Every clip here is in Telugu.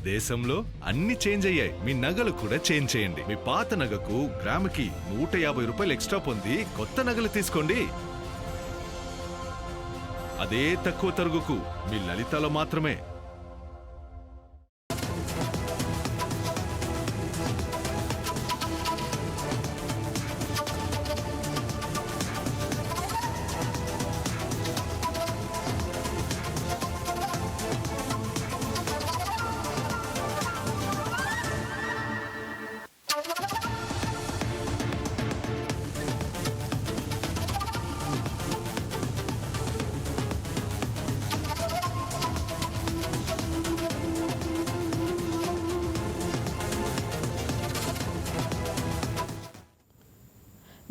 దేశంలో అన్ని చేంజ్ అయ్యాయి, మీ నగలు కూడా చేంజ్ చేయండి. మీ పాత నగకు గ్రాముకి 150 రూపాయలు ఎక్స్ట్రా పొంది కొత్త నగలు తీసుకోండి. అదే తక్కువ తరుగుకు మీ లలితలో మాత్రమే.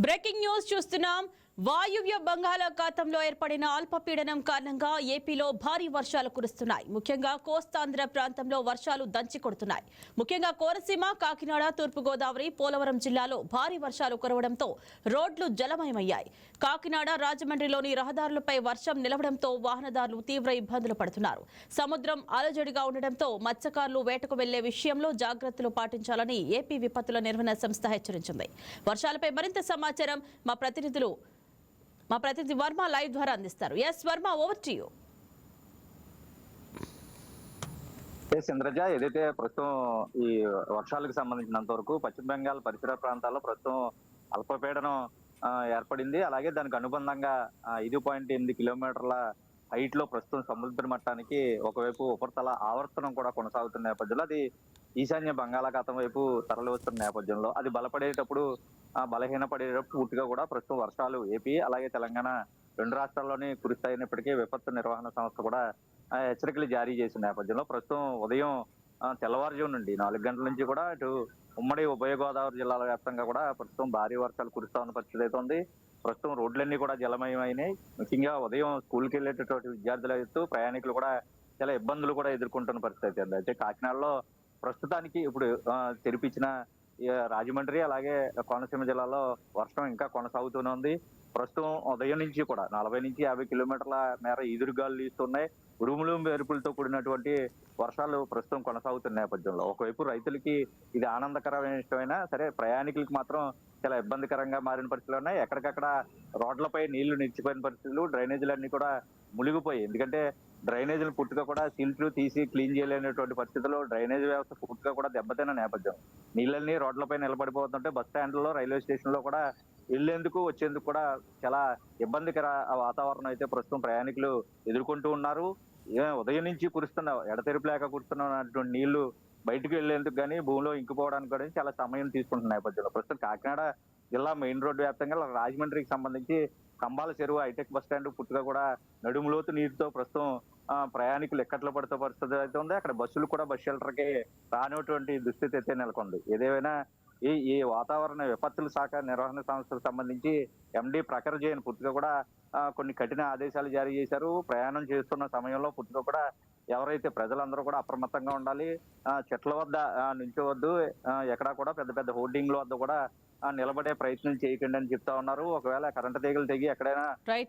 బ్రేకింగ్ న్యూస్ చూస్తున్నాం. వాయువ్య బంగాళాఖాతంలో ఏర్పడిన అల్పపీడనం కారణంగా ఏపీలో భారీ వర్షాలు కురుస్తున్నాయి. ముఖ్యంగా కోస్తాంధ్ర ప్రాంతంలో వర్షాలు దంచి కొడుతున్నాయి. ముఖ్యంగా కోనసీమ, కాకినాడ, తూర్పుగోదావరి, పోలవరం జిల్లాలో భారీ వర్షాలు కురవడంతో రోడ్లు జలమయమయ్యాయి. కాకినాడ, రాజమండ్రిలోని రహదారులపై వర్షం నిలవడంతో వాహనదారులు తీవ్ర ఇబ్బందులు పడుతున్నారు. సముద్రం అలజడిగా ఉండడంతో మత్స్యకారులు వేటకు వెళ్లే విషయంలో జాగ్రత్తలు పాటించాలని ఏపీ విపత్తుల నిర్వహణ సంస్థ హెచ్చరించింది. వర్షాలపై మరింత సమాచారం మా ప్రతినిధి వర్మ లైవ్ ద్వారా అందిస్తారు. Yes Varma, over to you. Indraja, ఏదైతే ప్రస్తుతం ఈ వర్షాలకు సంబంధించినంత వరకు పశ్చిమ బెంగాల్ పరిసర ప్రాంతాల్లో ప్రస్తుతం అల్పపీడనం ఏర్పడింది. అలాగే దానికి అనుబంధంగా 5.8 కిలోమీటర్ల హైట్ లో ప్రస్తుతం సముద్ర మట్టానికి ఒకవైపు ఉపరితల ఆవర్తనం కూడా కొనసాగుతున్న నేపథ్యంలో అది ఈశాన్య బంగాళాఖాతం వైపు తరలి వస్తున్న నేపథ్యంలో అది బలపడేటప్పుడు బలహీనపడేటప్పుడు పూర్తిగా కూడా ప్రస్తుతం వర్షాలు ఏపీ అలాగే తెలంగాణ రెండు రాష్ట్రాల్లోనే కురుస్తాయినప్పటికీ విపత్తు నిర్వహణ సంస్థ కూడా హెచ్చరికలు జారీ చేసిన నేపథ్యంలో ప్రస్తుతం ఉదయం తెల్లవారుజాము నుండి 4 గంటల నుంచి కూడా ఇటు ఉమ్మడి ఉభయ గోదావరి జిల్లాల వ్యాప్తంగా కూడా ప్రస్తుతం భారీ వర్షాలు కురుస్తా ఉన్న పరిస్థితి అయితే ఉంది. ప్రస్తుతం రోడ్లన్నీ కూడా జలమయమైనాయి. ముఖ్యంగా ఉదయం స్కూల్కి వెళ్ళేటటువంటి విద్యార్థులు ప్రయాణికులు కూడా చాలా ఇబ్బందులు కూడా ఎదుర్కొంటున్న పరిస్థితి ఉంది. అయితే కాకినాడలో ప్రస్తుతానికి ఇప్పుడు తెరిపించిన రాజమండ్రి అలాగే కోనసీమ జిల్లాలో వర్షం ఇంకా కొనసాగుతూనే ఉంది. ప్రస్తుతం ఉదయం నుంచి కూడా 40 నుంచి 50 కిలోమీటర్ల మేర ఎదురుగాలు ఇస్తున్నాయి. ఉరుములు మెరుపులతో కూడినటువంటి వర్షాలు ప్రస్తుతం కొనసాగుతున్న నేపథ్యంలో ఒకవైపు రైతులకి ఇది ఆనందకరమైన విషయమైనా సరే ప్రయాణికులకు మాత్రం చాలా ఇబ్బందికరంగా మారిన పరిస్థితులు ఉన్నాయి. ఎక్కడికక్కడ రోడ్లపై నీళ్లు నిలిచిపోయిన పరిస్థితులు, డ్రైనేజీలన్నీ కూడా మునిగిపోయి, ఎందుకంటే డ్రైనేజీలు పూర్తిగా కూడా సీల్ట్లు తీసి క్లీన్ చేయలేనటువంటి పరిస్థితుల్లో డ్రైనేజ్ వ్యవస్థ పూర్తిగా కూడా దెబ్బతిన్న నేపథ్యం. నీళ్ళన్నీ రోడ్లపై నిలబడిపోతుంటే బస్ స్టాండ్లో, రైల్వే స్టేషన్ లో కూడా వెళ్లేందుకు వచ్చేందుకు కూడా చాలా ఇబ్బందికర వాతావరణం అయితే ప్రస్తుతం ప్రయాణికులు ఎదుర్కొంటూ ఉన్నారు. ఉదయం నుంచి కురుస్తున్న ఎడతెరిపి లేక కురుస్తున్నటువంటి నీళ్లు బయటకు వెళ్లేందుకు కానీ భూమిలో ఇంకిపోవడానికి కూడా చాలా సమయం తీసుకుంటున్న నేపథ్యంలో ప్రస్తుతం కాకినాడ జిల్లా మెయిన్ రోడ్డు వ్యాప్తంగా రాజమండ్రికి సంబంధించి కంబాల చెరువు హైటెక్ బస్ స్టాండ్ పూర్తిగా కూడా నడుములోతు నీటితో ప్రస్తుతం ప్రయాణికులు ఎక్కట్లో పడుతూ పరిస్థితి అయితే ఉంది. అక్కడ బస్సులు కూడా బస్ షెల్టర్కి రానటువంటి దుస్థితి అయితే నెలకొంది. ఏదేమైనా ఈ వాతావరణ విపత్తుల శాఖ నిర్వహణ సంస్థకు సంబంధించి ఎండి ప్రఖర్ జైన్ పూర్తిగా కూడా కొన్ని కఠిన ఆదేశాలు జారీ చేశారు. ప్రయాణం చేస్తున్న సమయంలో పూర్తిగా కూడా ఎవరైతే ప్రజలందరూ కూడా అప్రమత్తంగా ఉండాలి, చెట్ల వద్ద నిల్చోవద్దు, ఎక్కడా కూడా పెద్ద పెద్ద హోర్డింగ్ల వద్ద కూడా నిలబడే ప్రయత్నం చేయకండి అని చెప్తా ఉన్నారు. ఒకవేళ కరెంటు తీగలు తెగి ఎక్కడైనా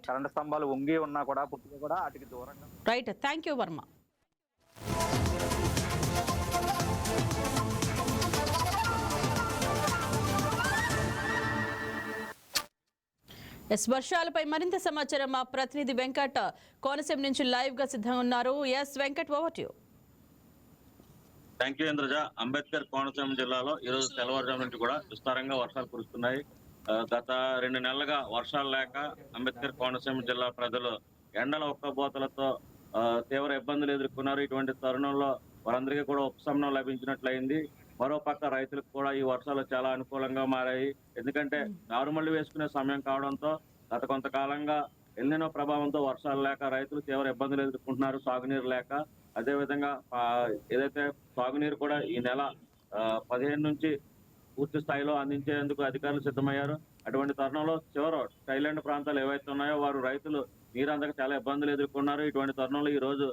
కరెంటు స్తంభాలు వంగి ఉన్నా కూడా పూర్తిగా కూడా వాటికి దూరంగా. Right, thank you Varma. Yes, వర్షాలపై మరింత సమాచారం మా ప్రతినిధి వెంకట్ కోనసీమ నుంచి లైవ్ గా సిద్ధంగా ఉన్నారు. Yes Venkat, over to you. Thank you Indraja. Ambedkar Konaseema జిల్లాలో ఈరోజు తెల్లవారుజాము నుంచి కూడా విస్తారంగా వర్షాలు కురుస్తున్నాయి. గత 2 నెలలుగా వర్షాలు లేక అంబేద్కర్ కోనసీమ జిల్లా ప్రజలు ఎండల ఒక్కబోతలతో తీవ్ర ఇబ్బందులు ఎదుర్కొన్నారు. ఇటువంటి తరుణంలో వారందరికీ కూడా ఉపశమనం లభించినట్లయింది. మరోపక్క రైతులకు కూడా ఈ వర్షాలు చాలా అనుకూలంగా మారాయి. ఎందుకంటే నారుమళ్లు వేసుకునే సమయం కావడంతో గత కొంతకాలంగా ఎల్నినో ప్రభావంతో వర్షాలు లేక రైతులు తీవ్ర ఇబ్బందులు ఎదుర్కొంటున్నారు, సాగునీరు లేక. అదేవిధంగా ఏదైతే సాగునీరు కూడా ఈ నెల 15 నుంచి పూర్తి స్థాయిలో అందించేందుకు అధికారులు సిద్ధమయ్యారు. అటువంటి తరుణంలో చివరి టైలాండ్ ప్రాంతాలు ఏవైతే ఉన్నాయో వారు రైతులు నీరు అందక చాలా ఇబ్బందులు ఎదుర్కొన్నారు. ఇటువంటి తరుణంలో ఈ రోజు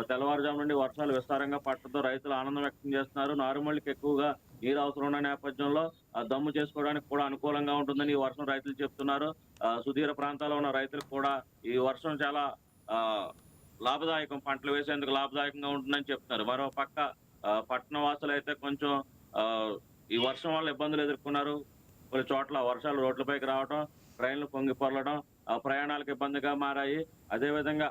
తెల్లవారుజాము నుండి వర్షాలు విస్తారంగా పడటంతో రైతులు ఆనందం వ్యక్తం చేస్తున్నారు. నారుమళ్ళకి ఎక్కువగా నీరు అవసరం ఉన్న నేపథ్యంలో దమ్ము చేసుకోవడానికి కూడా అనుకూలంగా ఉంటుందని ఈ వర్షం రైతులు చెప్తున్నారు. సుదీర ప్రాంతాల్లో ఉన్న రైతులకు కూడా ఈ వర్షం చాలా లాభదాయకం, పంటలు వేసేందుకు లాభదాయకంగా ఉంటుందని చెప్తున్నారు. మరో పక్క వాసులు అయితే కొంచెం ఈ వర్షం వల్ల ఇబ్బందులు ఎదుర్కొన్నారు. కొన్ని చోట్ల వర్షాలు రోడ్లపైకి రావడం, ట్రైన్లు పొంగి పొరలడం ప్రయాణాలకు ఇబ్బందిగా మారాయి. అదేవిధంగా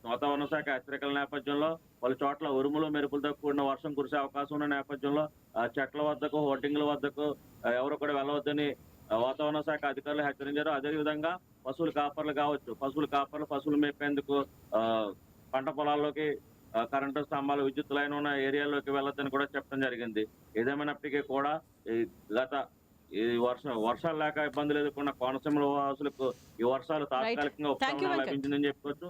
వాతావరణ శాఖ హెచ్చరికల నేపథ్యంలో పలు చోట్ల ఉరుములు మెరుపులతో కూడిన వర్షం కురిసే అవకాశం ఉన్న నేపథ్యంలో చెట్ల వద్దకు, హోర్డింగ్ల వద్దకు ఎవరు కూడా వెళ్ళవద్దని వాతావరణ శాఖ అధికారులు హెచ్చరించారు. అదేవిధంగా పశువుల కాపర్లు కావచ్చు, పశువులు మేపేందుకు పంట పొలాల్లోకి కరెంటు స్తంభాలు, విద్యుత్ లైన్ ఉన్న ఏరియాల్లోకి వెళ్ళొద్దని కూడా చెప్పడం జరిగింది. ఏదేమైనప్పటికీ కూడా ఈ వర్షాలు లేక ఇబ్బందులు ఎదుర్కొన్న కోనసీమ వాసులకు ఈ వర్షాలు తాత్కాలికంగా ఉపశమనం లభించిందని చెప్పుకోవచ్చు.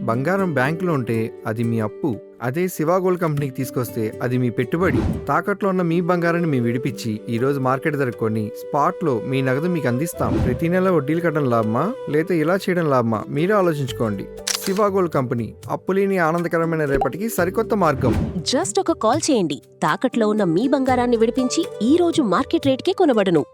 బంగారం బ్యాంకులో ఉంటే అది మీ అప్పు, అదే శివా గోల్డ్ కంపెనీకి తీసుకొస్తే అది మీ పెట్టుబడి. తాకట్లో ఉన్న మీ బంగారాన్ని మేము విడిపించి ఈ రోజు మార్కెట్ ధర కొని స్పాట్లో మీ నగదు మీకు అందిస్తాం. ప్రతి నెల వడ్డీలు కట్టడం లాభమా లేదా ఇలా చేయడం లాభమా మీరే ఆలోచించుకోండి. శివా గోల్డ్ కంపెనీ, అప్పులేని ఆనందకరమైన రేపటికి సరికొత్త మార్గం. జస్ట్ ఒక కాల్ చేయండి. తాకట్లో ఉన్న మీ బంగారాన్ని విడిపించి ఈ రోజు మార్కెట్ రేట్కే కొనబడును.